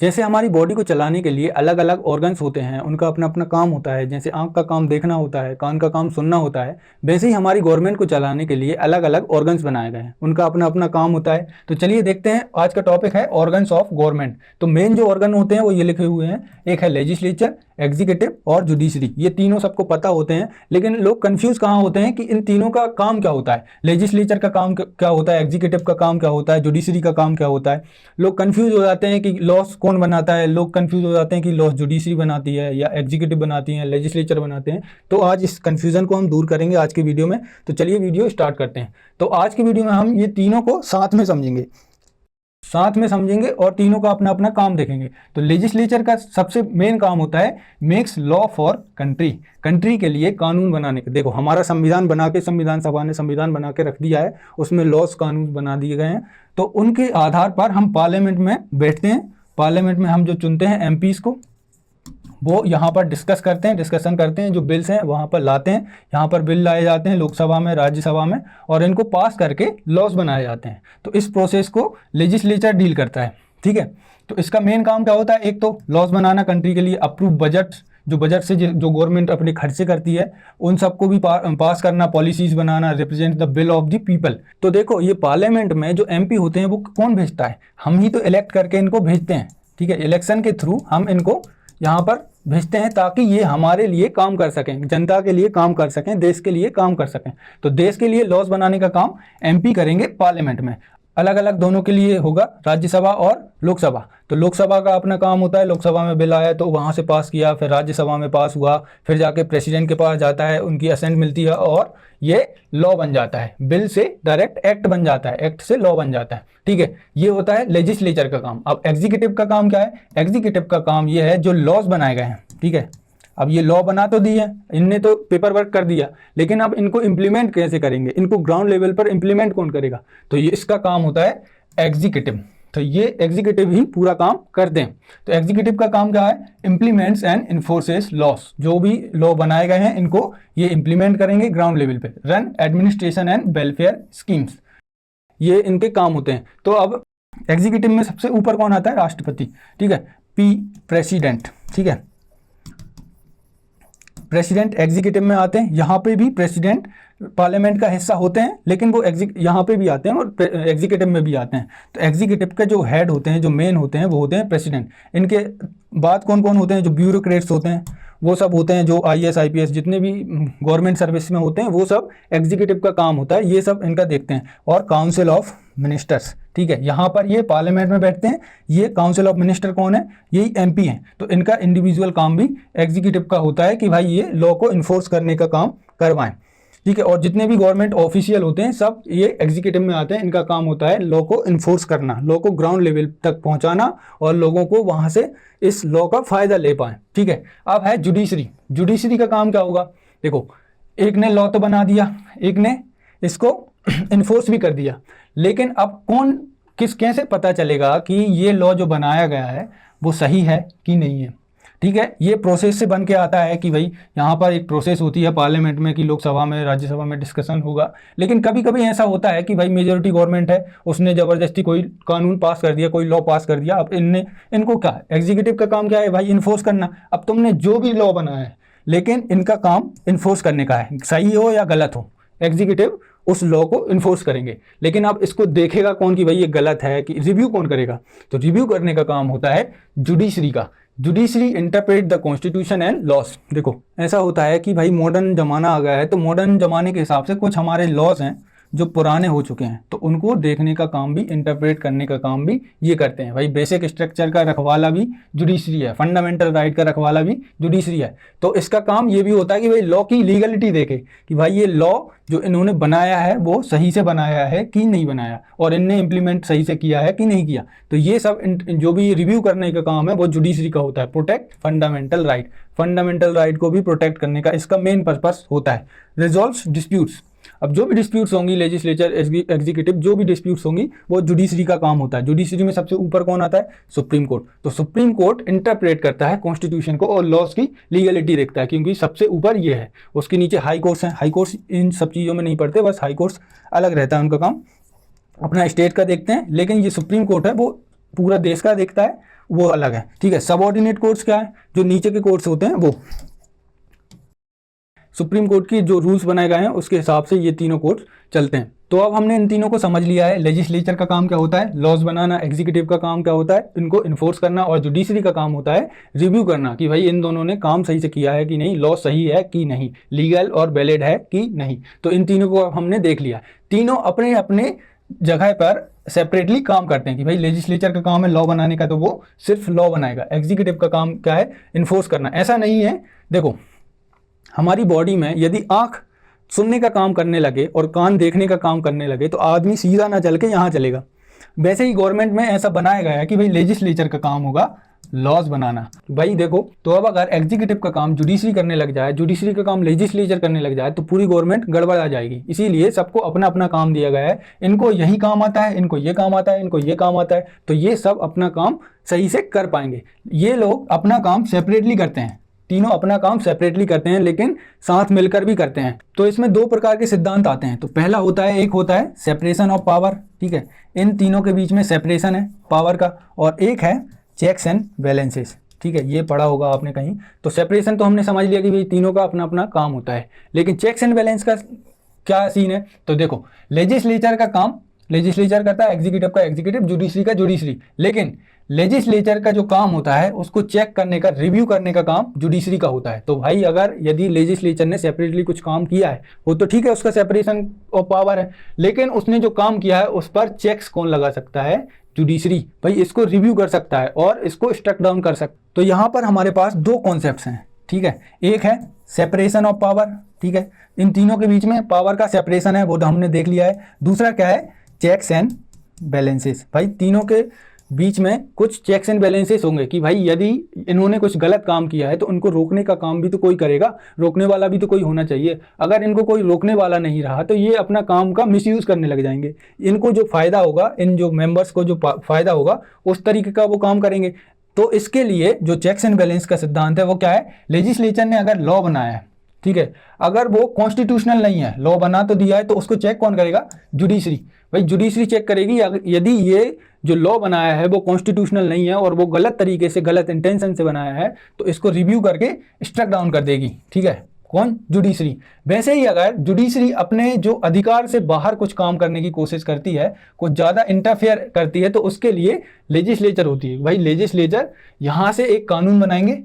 जैसे हमारी बॉडी को चलाने के लिए अलग अलग ऑर्गन्स होते हैं, उनका अपना अपना काम होता है। जैसे आंख का काम देखना होता है, कान का काम सुनना होता है, वैसे ही हमारी गवर्नमेंट को चलाने के लिए अलग अलग ऑर्गन्स बनाए गए हैं, उनका अपना अपना काम होता है। तो चलिए देखते हैं, आज का टॉपिक है ऑर्गन्स ऑफ गवर्नमेंट। तो मेन जो ऑर्गन होते हैं वो ये लिखे हुए हैं, एक है लेजिस्लेचर, एग्जीक्यूटिव और जुडिशरी। ये तीनों सबको पता होते हैं, लेकिन लोग कंफ्यूज कहाँ होते हैं कि इन तीनों का काम क्या होता है, लेजिस्लेचर का काम क्या होता है, एग्जीक्यूटिव का काम क्या होता है, जुडिशरी का काम क्या होता है। लोग कंफ्यूज हो जाते हैं कि लॉस कौन बनाता है, लोग कंफ्यूज हो जाते हैं कि लॉस जुडिशरी बनाती है या एग्जीक्यूटिव बनाती है, लेजिस्लेचर बनाते हैं। तो आज इस कंफ्यूजन को हम दूर करेंगे आज की वीडियो में। तो चलिए वीडियो स्टार्ट करते हैं। तो आज की वीडियो में हम ये तीनों को साथ में समझेंगे और तीनों का अपना अपना काम देखेंगे। तो लेजिस्लेचर का सबसे मेन काम होता है मेक्स लॉ फॉर कंट्री के लिए कानून बनाने के। देखो, हमारा संविधान बना के संविधान सभा ने संविधान बना के रख दिया है, उसमें लॉस कानून बना दिए गए हैं। तो उनके आधार पर हम पार्लियामेंट में बैठते हैं, पार्लियामेंट में हम जो चुनते हैं एमपीज को, वो यहाँ पर डिस्कशन करते हैं, जो बिल्स हैं वहाँ पर लाते हैं, यहाँ पर बिल लाए जाते हैं लोकसभा में, राज्यसभा में, और इनको पास करके लॉस बनाए जाते हैं। तो इस प्रोसेस को लेजिस्लेचर डील करता है, ठीक है। तो इसका मेन काम क्या होता है, एक तो लॉस बनाना कंट्री के लिए, अप्रूव बजट, जो बजट से जो गवर्नमेंट अपने खर्चे करती है उन सबको भी पास करना, policies banana, represent the will of the people. तो देखो, ये पार्लियामेंट में जो एमपी होते हैं वो कौन भेजता है, हम ही तो इलेक्ट करके इनको भेजते हैं, ठीक है। इलेक्शन के थ्रू हम इनको यहाँ पर भेजते हैं ताकि ये हमारे लिए काम कर सकें, जनता के लिए काम कर सकें, देश के लिए काम कर सकें। तो देश के लिए लॉस बनाने का काम एमपी करेंगे पार्लियामेंट में। अलग अलग दोनों के लिए होगा, राज्यसभा और लोकसभा। तो लोकसभा का अपना काम होता है, लोकसभा में बिल आया तो वहाँ से पास किया, फिर राज्यसभा में पास हुआ, फिर जाके प्रेसिडेंट के पास जाता है, उनकी असेंट मिलती है और ये लॉ बन जाता है। बिल से डायरेक्ट एक्ट बन जाता है, एक्ट से लॉ बन जाता है, ठीक है। ये होता है लेजिस्लेचर का काम। अब एग्जीक्यूटिव का काम क्या है, एग्जीक्यूटिव का काम ये है जो लॉज बनाए गए हैं, ठीक है। अब ये लॉ बना तो दिए, इनने तो पेपर वर्क कर दिया, लेकिन अब इनको इम्प्लीमेंट कैसे करेंगे, इनको ग्राउंड लेवल पर इम्प्लीमेंट कौन करेगा, तो ये इसका काम होता है एग्जीक्यूटिव। तो ये एग्जीक्यूटिव ही पूरा काम करते हैं। तो एग्जीक्यूटिव का काम क्या है, इम्प्लीमेंट्स एंड इन्फोर्सेस लॉस। जो भी लॉ बनाए गए हैं इनको ये इम्प्लीमेंट करेंगे ग्राउंड लेवल पे। Run administration and welfare schemes, ये इनके काम होते हैं। तो अब एग्जीक्यूटिव में सबसे ऊपर कौन आता है, राष्ट्रपति, ठीक है, प्रेसिडेंट, ठीक है। प्रेसिडेंट एग्जीक्यूटिव में आते हैं, यहाँ पे भी प्रेसिडेंट पार्लियामेंट का हिस्सा होते हैं, लेकिन वो यहाँ पे भी आते हैं और एग्जीक्यूटिव में भी आते हैं। तो एग्जीक्यूटिव के जो हेड होते हैं, जो मेन होते हैं, वो होते हैं प्रेसिडेंट। इनके बाद कौन कौन होते हैं, जो ब्यूरोक्रेट्स होते हैं वो सब होते हैं, जो आईएएस आईपीएस जितने भी गवर्नमेंट सर्विस में होते हैं वो सब एग्जीक्यूटिव का काम होता है, ये सब इनका देखते हैं। और काउंसिल ऑफ मिनिस्टर्स, ठीक है, यहाँ पर ये पार्लियामेंट में बैठते हैं। ये काउंसिल ऑफ मिनिस्टर कौन है, यही एमपी हैं। तो इनका इंडिविजुअल काम भी एग्जीक्यूटिव का होता है कि भाई ये लॉ को इन्फोर्स करने का काम करवाएं, ठीक है। और जितने भी गवर्नमेंट ऑफिशियल होते हैं सब ये एग्जीक्यूटिव में आते हैं। इनका काम होता है लॉ को इन्फोर्स करना, लॉ को ग्राउंड लेवल तक पहुंचाना और लोगों को वहां से इस लॉ का फायदा ले पाएं, ठीक है। अब है जुडिशरी। जुडिशरी का काम क्या होगा, देखो, एक ने लॉ तो बना दिया, एक ने इसको इन्फोर्स भी कर दिया, लेकिन अब कैसे पता चलेगा कि ये लॉ जो बनाया गया है वो सही है कि नहीं है, ठीक है। ये प्रोसेस से बन के आता है कि भाई यहाँ पर एक प्रोसेस होती है पार्लियामेंट में कि लोकसभा में, राज्यसभा में डिस्कशन होगा। लेकिन कभी कभी ऐसा होता है कि भाई मेजोरिटी गवर्नमेंट है, उसने ज़बरदस्ती कोई कानून पास कर दिया, कोई लॉ पास कर दिया। अब इनको क्या है, एग्जीक्यूटिव का काम क्या है भाई, इन्फोर्स करना। अब तुमने जो भी लॉ बनाया है, लेकिन इनका काम इन्फोर्स करने का है, सही हो या गलत हो, एग्जीक्यूटिव उस लॉ को इन्फोर्स करेंगे। लेकिन अब इसको देखेगा कौन कि भाई ये गलत है, कि रिव्यू कौन करेगा, तो रिव्यू करने का काम होता है जुडिशरी का। Judiciary interpret the constitution and loss. देखो, ऐसा होता है कि भाई मॉडर्न जमाना आ गया है, तो मॉडर्न जमाने के हिसाब से कुछ हमारे लॉज हैं जो पुराने हो चुके हैं, तो उनको देखने का काम भी, इंटरप्रेट करने का काम भी ये करते हैं। भाई बेसिक स्ट्रक्चर का रखवाला भी जुडिशरी है, फंडामेंटल राइट का रखवाला भी जुडिशरी है। तो इसका काम ये भी होता है कि भाई लॉ की लीगलिटी देखे कि भाई ये लॉ जो इन्होंने बनाया है वो सही से बनाया है कि नहीं बनाया, और इनने इम्प्लीमेंट सही से किया है कि नहीं किया। तो ये सब जो भी रिव्यू करने का काम है वो जुडिशरी का होता है। Protect fundamental right, fundamental right को भी प्रोटेक्ट करने का इसका मेन पर्पस होता है। रिजॉल्व्स डिस्प्यूट्स, अब जो भी डिस्प्यूट्स होंगी, लेजिस्लेचर, एग्जीक्यूटिव, जो भी डिस्प्यूट्स होंगी वो जुडिशरी का काम होता है। जुडिशरी में सबसे ऊपर कौन आता है, सुप्रीम कोर्ट। तो सुप्रीम कोर्ट इंटरप्रेट करता है कॉन्स्टिट्यूशन को और लॉज की लीगलिटी देखता है, क्योंकि सबसे ऊपर ये है। उसके नीचे हाई कोर्ट्स हैं, हाई कोर्ट्स इन सब चीज़ों में नहीं पढ़ते, बस हाई कोर्ट्स अलग रहता है उनका काम, अपना स्टेट का देखते हैं। लेकिन ये सुप्रीम कोर्ट है वो पूरा देश का देखता है वो अलग है, ठीक है। सबऑर्डिनेट कोर्ट्स क्या है, जो नीचे के कोर्ट्स होते हैं वो सुप्रीम कोर्ट की जो रूल्स बनाए गए हैं उसके हिसाब से ये तीनों कोर्ट्स चलते हैं। तो अब हमने इन तीनों को समझ लिया है। लेजिस्लेचर का काम क्या होता है, लॉज बनाना, एग्जीक्यूटिव का काम क्या होता है, इनको इन्फोर्स करना, और जुडिशरी का काम होता है रिव्यू करना कि भाई इन दोनों ने काम सही से किया है कि नहीं, लॉ सही है कि नहीं, लीगल और वैलिड है कि नहीं। तो इन तीनों को हमने देख लिया। तीनों अपने अपने जगह पर सेपरेटली काम करते हैं कि भाई लेजिस्लेचर का काम है लॉ बनाने का, तो वो सिर्फ लॉ बनाएगा। एग्जीक्यूटिव का काम क्या है, इन्फोर्स करना। ऐसा नहीं है, देखो हमारी बॉडी में यदि आंख सुनने का काम करने लगे और कान देखने का काम करने लगे तो आदमी सीधा ना चल के यहाँ चलेगा। वैसे ही गवर्नमेंट में ऐसा बनाया गया है कि भाई लेजिस्लेचर का काम होगा लॉज बनाना। भाई देखो, तो अब अगर एग्जीक्यूटिव का काम जुडिशरी करने लग जाए, जुडिशरी का काम लेजिस्लेचर करने लग जाए, तो पूरी गवर्नमेंट गड़बड़ आ जाएगी। इसीलिए सबको अपना अपना काम दिया गया है। इनको यही काम आता है, इनको ये काम आता है, इनको ये काम आता है, तो ये सब अपना काम सही से कर पाएंगे। ये लोग अपना काम सेपरेटली करते हैं, तीनों अपना काम सेपरेटली करते हैं लेकिन साथ मिलकर भी करते हैं। तो इसमें दो प्रकार के सिद्धांत आते हैं। तो पहला होता है, एक होता है सेपरेशन ऑफ पावर, ठीक है, इन तीनों के बीच में सेपरेशन है पावर का। और एक है चेक्स एंड बैलेंसेस, ठीक है, ये पढ़ा होगा आपने कहीं। तो सेपरेशन तो हमने समझ लिया कि भाई तीनों का अपना अपना काम होता है, लेकिन चेक्स एंड बैलेंस का क्या सीन है। तो देखो, लेजिस्लेचर का काम लेजिस्लेचर करता है, एग्जीक्यूटिव का एग्जीक्यूटिव, जुडिशरी का जुडिशरी, लेकिन लेजिस्लेचर का जो काम होता है उसको चेक करने का, रिव्यू करने का काम जुडिशरी का होता है। तो भाई अगर यदि लेजिस्लेचर ने सेपरेटली कुछ काम किया है वो तो ठीक है, उसका सेपरेशन ऑफ पावर है, लेकिन उसने जो काम किया है उस पर चेक्स कौन लगा सकता है, जुडिशरी। भाई इसको रिव्यू कर सकता है और इसको स्ट्रक डाउन कर सकता है। तो यहाँ पर हमारे पास दो कॉन्सेप्ट्स हैं, ठीक है। एक है सेपरेशन ऑफ पावर, ठीक है, इन तीनों के बीच में पावर का सेपरेशन है, वो तो हमने देख लिया है। दूसरा क्या है, चेक्स एंड बैलेंसेस। भाई तीनों के बीच में कुछ चेक्स एंड बैलेंसेस होंगे कि भाई यदि इन्होंने कुछ गलत काम किया है तो उनको रोकने का काम भी तो कोई करेगा, रोकने वाला भी तो कोई होना चाहिए। अगर इनको कोई रोकने वाला नहीं रहा तो ये अपना काम का मिसयूज़ करने लग जाएंगे। इनको जो फ़ायदा होगा, इन जो मेंबर्स को जो फ़ायदा होगा उस तरीके का वो काम करेंगे। तो इसके लिए जो चेक्स एंड बैलेंस का सिद्धांत है वो क्या है, लेजिस्लेचर ने अगर लॉ बनाया है, ठीक है, अगर वो कॉन्स्टिट्यूशनल नहीं है, लॉ बना तो दिया है, तो उसको चेक कौन करेगा, जुडिशरी। भाई जुडिशरी चेक करेगी यदि ये जो लॉ बनाया है वो कॉन्स्टिट्यूशनल नहीं है और वो गलत तरीके से, गलत इंटेंशन से बनाया है, तो इसको रिव्यू करके स्ट्रक डाउन कर देगी, ठीक है, कौन, जुडिशरी। वैसे ही अगर जुडिशरी अपने जो अधिकार से बाहर कुछ काम करने की कोशिश करती है, कुछ ज़्यादा इंटरफेयर करती है, तो उसके लिए लेजिस्लेचर होती है। भाई लेजिस्लेचर यहाँ से एक कानून बनाएंगे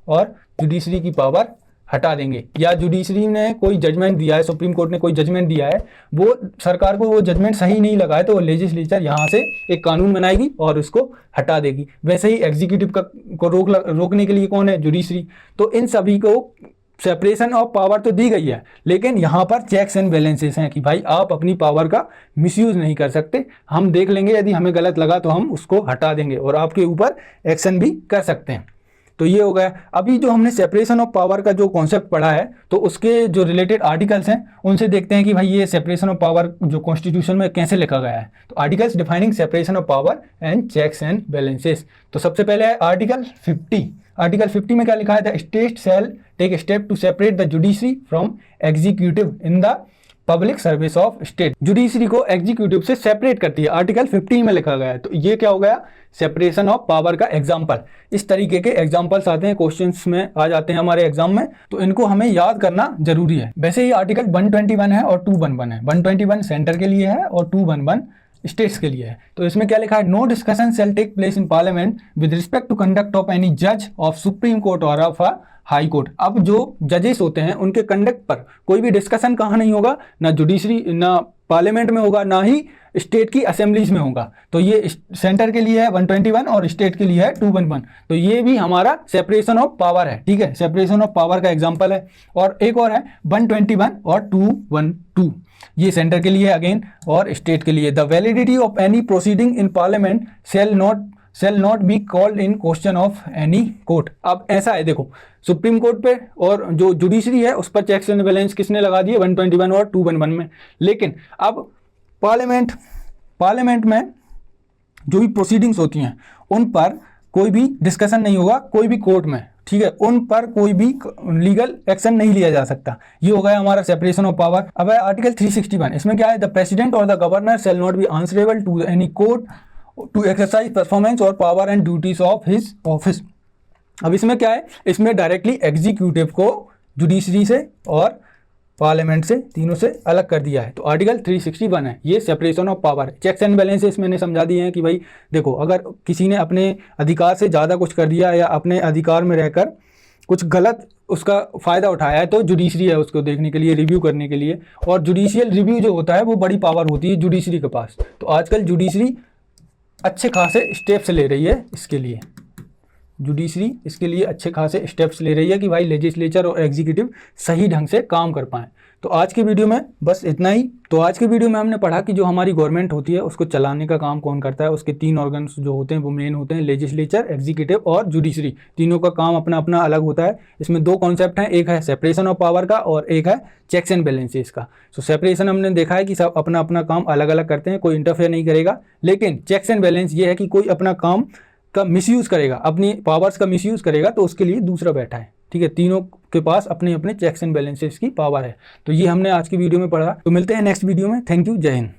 और जुडिशरी की पावर हटा देंगे। या जुडिशरी ने कोई जजमेंट दिया है, सुप्रीम कोर्ट ने कोई जजमेंट दिया है, वो सरकार को वो जजमेंट सही नहीं लगा है, तो वो लेजिस्लेचर यहाँ से एक कानून बनाएगी और उसको हटा देगी। वैसे ही एग्जीक्यूटिव को रोकने के लिए कौन है, जुडिशरी। तो इन सभी को सेपरेशन ऑफ पावर तो दी गई है, लेकिन यहाँ पर चेक्स एंड बैलेंसेस हैं कि भाई आप अपनी पावर का मिसयूज़ नहीं कर सकते। हम देख लेंगे, यदि हमें गलत लगा तो हम उसको हटा देंगे और आपके ऊपर एक्शन भी कर सकते हैं। तो ये हो गया। अभी जो हमने सेपरेशन ऑफ पावर का जो कॉन्सेप्ट पढ़ा है, तो उसके जो रिलेटेड आर्टिकल्स हैं उनसे देखते हैं कि भाई ये सेपरेशन ऑफ पावर जो कॉन्स्टिट्यूशन में कैसे लिखा गया है। तो articles defining separation of power and checks and balances. तो सबसे पहले है आर्टिकल 50। आर्टिकल 50 में क्या लिखा है, the state shall take steps to separate the judiciary from executive in the public service of state. Judiciary को एग्जीक्यूटिव से सेपरेट करती है, आर्टिकल 50 में लिखा गया है। तो ये क्या हो गया, सेपरेशन ऑफ पावर का एग्जाम्पल। इस तरीके के एग्जाम्पल्स आते हैं, क्वेश्चंस में आ जाते हैं हमारे एग्जाम में, तो इनको हमें याद करना जरूरी है। वैसे ही आर्टिकल 121 है और 211 है। 121 सेंटर के लिए है और 211 स्टेट्स के लिए है। तो इसमें क्या लिखा है, no discussion shall take place in Parliament with respect to conduct of any जज ऑफ सुप्रीम कोर्ट और ऑफ हाई कोर्ट। अब जो जजेस होते हैं उनके कंडक्ट पर कोई भी डिस्कशन कहाँ नहीं होगा, ना जुडिशरी, ना पार्लियामेंट में होगा, ना ही स्टेट की असेंबलीज में होगा। तो ये सेंटर के लिए है 121 और स्टेट के लिए है 211। तो ये भी हमारा सेपरेशन ऑफ पावर है, ठीक है, सेपरेशन ऑफ पावर का एग्जांपल है। और एक और है 121 और 212, ये सेंटर के लिए है अगेन और स्टेट के लिए। The validity of any proceeding in parliament shall not be called in question of any court। अब ऐसा है, देखो सुप्रीम कोर्ट पे और जो जुडिशरी है उस पर चेक्स एंड बैलेंस किसने लगा दिए, 121 और 211 में। लेकिन अब पार्लियामेंट में जो भी प्रोसीडिंग्स होती हैं उन पर कोई भी डिस्कशन नहीं होगा, कोई भी कोर्ट में, ठीक है, उन पर कोई भी लीगल एक्शन नहीं लिया जा सकता। ये हो गया हमारा सेपरेशन ऑफ पावर। अब है आर्टिकल 361। इसमें क्या है, द प्रेसिडेंट और the governor shall not be answerable to any court to exercise performance और power and duties of his office. अब इसमें क्या है, इसमें डायरेक्टली एग्जीक्यूटिव को जुडिशरी से और पार्लियामेंट से, तीनों से अलग कर दिया है। तो आर्टिकल 361 है, ये separation of power, checks and balances मैंने समझा दिए हैं कि भाई देखो, अगर किसी ने अपने अधिकार से ज़्यादा कुछ कर दिया या अपने अधिकार में रहकर कुछ गलत उसका फ़ायदा उठाया है तो जुडिशरी है उसको देखने के लिए, रिव्यू करने के लिए। और जुडिशियल रिव्यू जो होता है वो बड़ी पावर होती है जुडिशरी के पास। तो आजकल जुडिशरी अच्छे खासे स्टेप्स ले रही है इसके लिए, जुडिशरी इसके लिए अच्छे खासे स्टेप्स ले रही है कि भाई लेजिस्लेचर और एग्जीक्यूटिव सही ढंग से काम कर पाएँ। तो आज की वीडियो में बस इतना ही। तो आज की वीडियो में हमने पढ़ा कि जो हमारी गवर्नमेंट होती है उसको चलाने का काम कौन करता है। उसके 3 ऑर्गन्स जो होते हैं वो मेन होते हैं, लेजिस्लेचर, एग्जीक्यूटिव और जुडिशरी। तीनों का काम अपना अपना अलग होता है। इसमें 2 कॉन्सेप्ट हैं, एक है सेपरेशन ऑफ पावर का और एक है चेक्स एंड बैलेंसेस का। तो सेपरेशन हमने देखा है कि सब अपना अपना काम अलग अलग करते हैं, कोई इंटरफेयर नहीं करेगा। लेकिन चेक्स एंड बैलेंस ये है कि कोई अपना काम का मिसयूज़ करेगा, अपनी पावर्स का मिसयूज़ करेगा तो उसके लिए दूसरा बैठा है। ठीक है, तीनों के पास अपने अपने चेक्स एंड बैलेंसेस की पावर है। तो ये हमने आज की वीडियो में पढ़ा। तो मिलते हैं नेक्स्ट वीडियो में। थैंक यू, जय हिंद।